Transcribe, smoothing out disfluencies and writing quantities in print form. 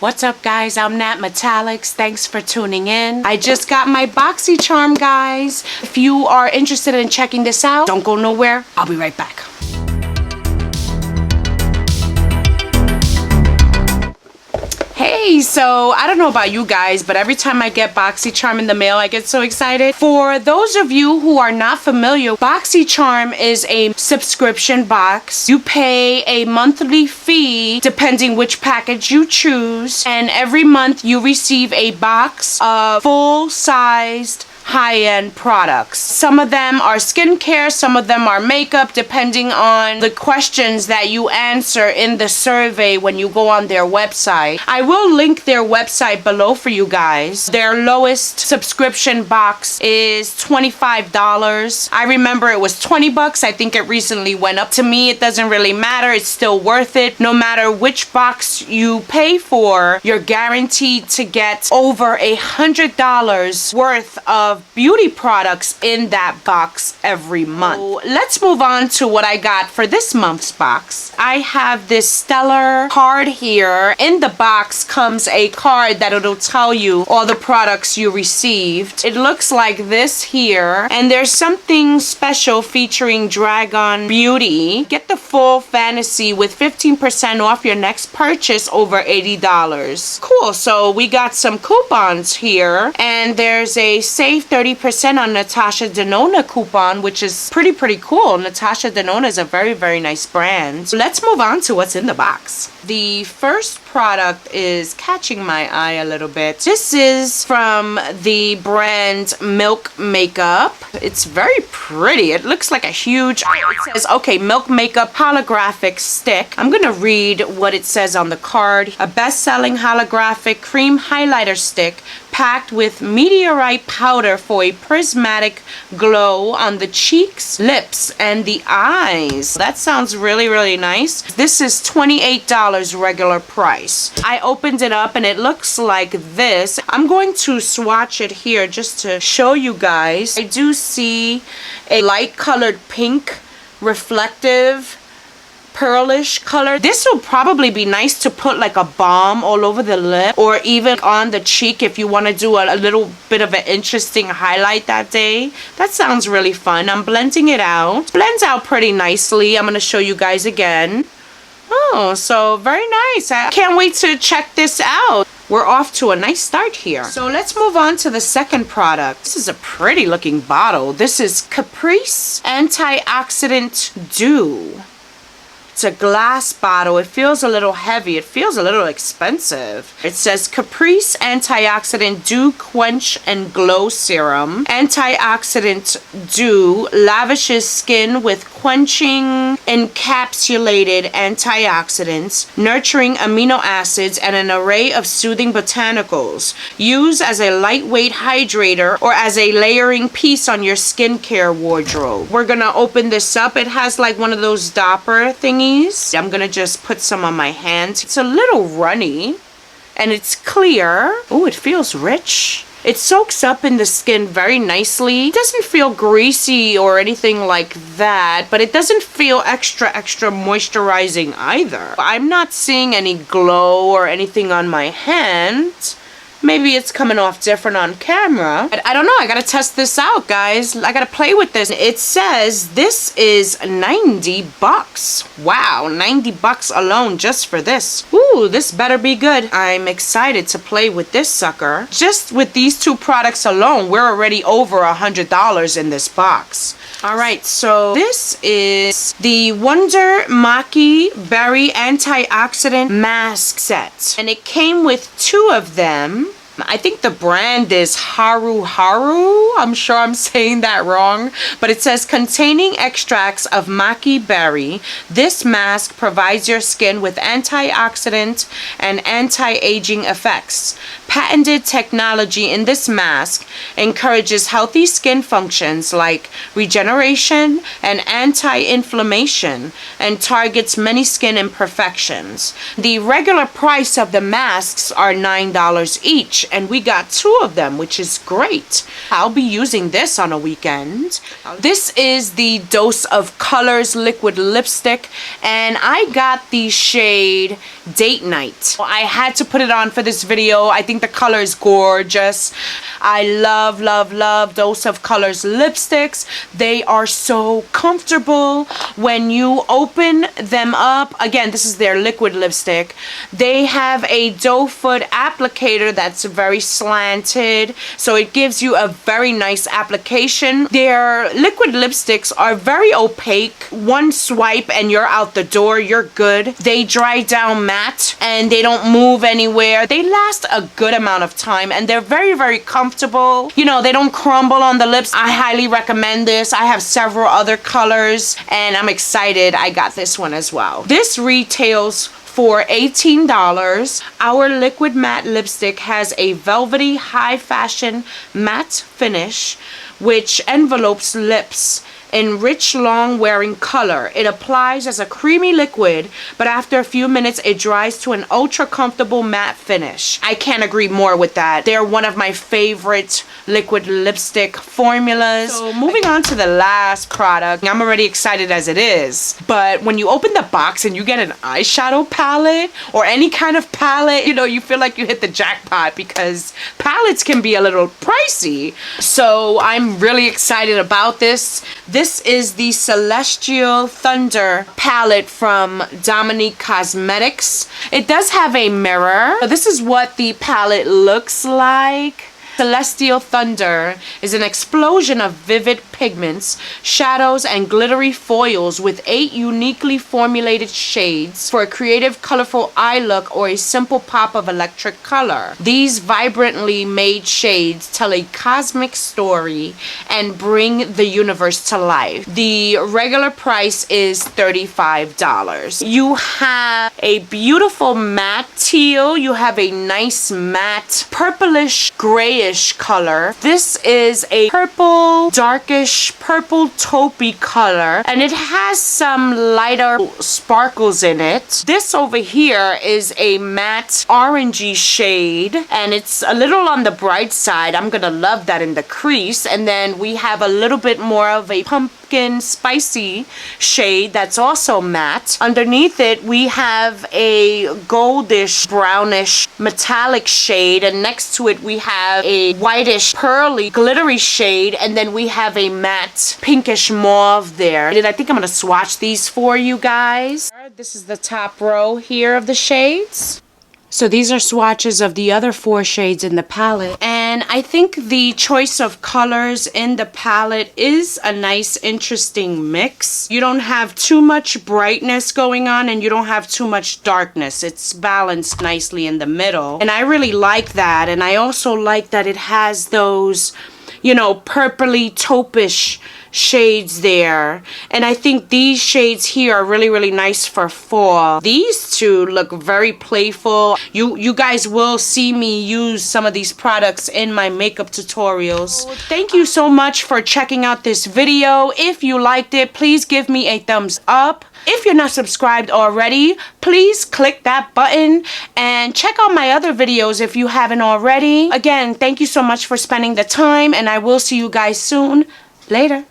What's up, guys? I'm Nat Metallics. Thanks for tuning in. I just got my Boxycharm, guys. If you are interested in checking this out, don't go nowhere. I'll be right back. Hey, so I don't know about you guys, but every time I get Boxycharm in the mail, I get so excited. For those of you who are not familiar, Boxycharm is a subscription box. You pay a monthly fee depending which package you choose, and every month you receive a box of full-sized high-end products. Some of them are skincare, some of them are makeup, depending on the questions that you answer in the survey when you go on their website. I will link their website below for you guys. Their lowest subscription box is $25. I remember it was 20 bucks. I think it recently went up. To me, it doesn't really matter. It's still worth it. No matter which box you pay for, you're guaranteed to get over $100 worth of beauty products in that box every month. So let's move on to what I got for this month's box. I have this stellar card here. In the box comes a card that'll tell you all the products you received. It looks like this here, and there's something special featuring Dragon Beauty. Get the full fantasy with 15% off your next purchase over $80. Cool, so we got some coupons here, and there's a save 30% on Natasha Denona coupon, which is pretty cool. Natasha Denona is a very nice brand. So let's move on to what's in the box. The first product is catching my eye a little bit. This is from the brand Milk Makeup. It's very pretty. It looks like a huge, it says, okay, Milk Makeup holographic stick. I'm gonna read what it says on the card. A best-selling holographic cream highlighter stick packed with meteorite powder for a prismatic glow on the cheeks, lips, and the eyes. That sounds really nice. This is $28 regular price. I opened it up and it looks like this. I'm going to swatch it here just to show you guys. I do see a light colored pink, reflective, pearlish color. This will probably be nice to put like a balm all over the lip or even on the cheek if you want to do a little bit of an interesting highlight that day. That sounds really fun. I'm blending it out. Blends out pretty nicely. I'm going to show you guys again. Oh, so very nice. I can't wait to check this out. We're off to a nice start here. So let's move on to the second product. This is a pretty looking bottle. This is Kypris Antioxidant Dew. It's a glass bottle. It feels a little heavy. It feels a little expensive. It says Kypris Antioxidant Dew Quench and Glow Serum. Antioxidant Dew lavishes skin with quenching encapsulated antioxidants, nurturing amino acids, and an array of soothing botanicals. Use as a lightweight hydrator or as a layering piece on your skincare wardrobe. We're gonna open this up. It has like one of those dopper thingies. I'm gonna just put some on my hands. It's a little runny and it's clear. Oh, it feels rich. It soaks up in the skin very nicely. It doesn't feel greasy or anything like that, but it doesn't feel extra moisturizing either. I'm not seeing any glow or anything on my hand. Maybe it's coming off different on camera. But I don't know. I gotta test this out, guys. I gotta play with this. It says this is 90 bucks. Wow, 90 bucks alone just for this. Ooh, this better be good. I'm excited to play with this sucker. Just with these two products alone, we're already over $100 in this box. Alright, so this is the Wonder Maqui Berry Antioxidant Mask Set. And it came with two of them. I think the brand is HaruHaru. I'm sure I'm saying that wrong. But it says containing extracts of Maqui berry. This mask provides your skin with antioxidant and anti-aging effects. Patented technology in this mask encourages healthy skin functions like regeneration and anti-inflammation and targets many skin imperfections. The regular price of the masks are $9 each. finish, and we got 2 of them, which is great. I'll be using this on a weekend. This is the Dose of Colors liquid lipstick, and I got the shade Date Night. I had to put it on for this video. I think the color is gorgeous. I love, love, love Dose of Colors lipsticks. They are so comfortable when you open them up. Again, this is their liquid lipstick. They have a doe foot applicator that's very slanted, so it gives you a very nice application. Their liquid lipsticks are very opaque. One swipe and you're out the door, you're good. They dry down matte and they don't move anywhere. They last a good amount of time and they're very, very comfortable. You know, they don't crumble on the lips. I highly recommend this. I have several other colors and I'm excited I got this one as well. This retails for $18. Our liquid matte lipstick has a velvety high fashion matte finish which envelopes lips in rich long wearing color. It applies as a creamy liquid, but after a few minutes it dries to an ultra comfortable matte finish. I can't agree more with that. They're one of my favorite liquid lipstick formulas. So moving on to the last product. I'm already excited as it is, but when you open the box and you get an eyeshadow palette or any kind of palette, you know, you feel like you hit the jackpot because palettes can be a little pricey. So I'm really excited about this. This is the Celestial Thunder palette from Dominique Cosmetics. It does have a mirror. This is what the palette looks like. Celestial Thunder is an explosion of vivid pigments, shadows, and glittery foils with 8 uniquely formulated shades for a creative, colorful eye look or a simple pop of electric color. These vibrantly made shades tell a cosmic story and bring the universe to life. The regular price is $35. You have a beautiful matte teal. You have a nice matte purplish grayish color. This is a purple, darkish purple taupey color, and it has some lighter sparkles in it. This over here is a matte orangey shade, and it's a little on the bright side. I'm gonna love that in the crease. And then we have a little bit more of a pumpkin spicy shade that's also matte. Underneath it we have a goldish brownish metallic shade, and next to it we have a whitish pearly glittery shade, and then we have a matte pinkish mauve there. And I think I'm gonna swatch these for you guys. This is the top row here of the shades. So these are swatches of the other 4 shades in the palette. And I think the choice of colors in the palette is a nice, interesting mix. You don't have too much brightness going on and you don't have too much darkness. It's balanced nicely in the middle. And I really like that. And I also like that it has those, you know, purpley taupish shades there. And I think these shades here are really, really nice for fall. These 2 look very playful. You guys will see me use some of these products in my makeup tutorials. So thank you so much for checking out this video. If you liked it, please give me a thumbs up. If you're not subscribed already, please click that button and check out my other videos if you haven't already. Again, thank you so much for spending the time, and I will see you guys soon. Later.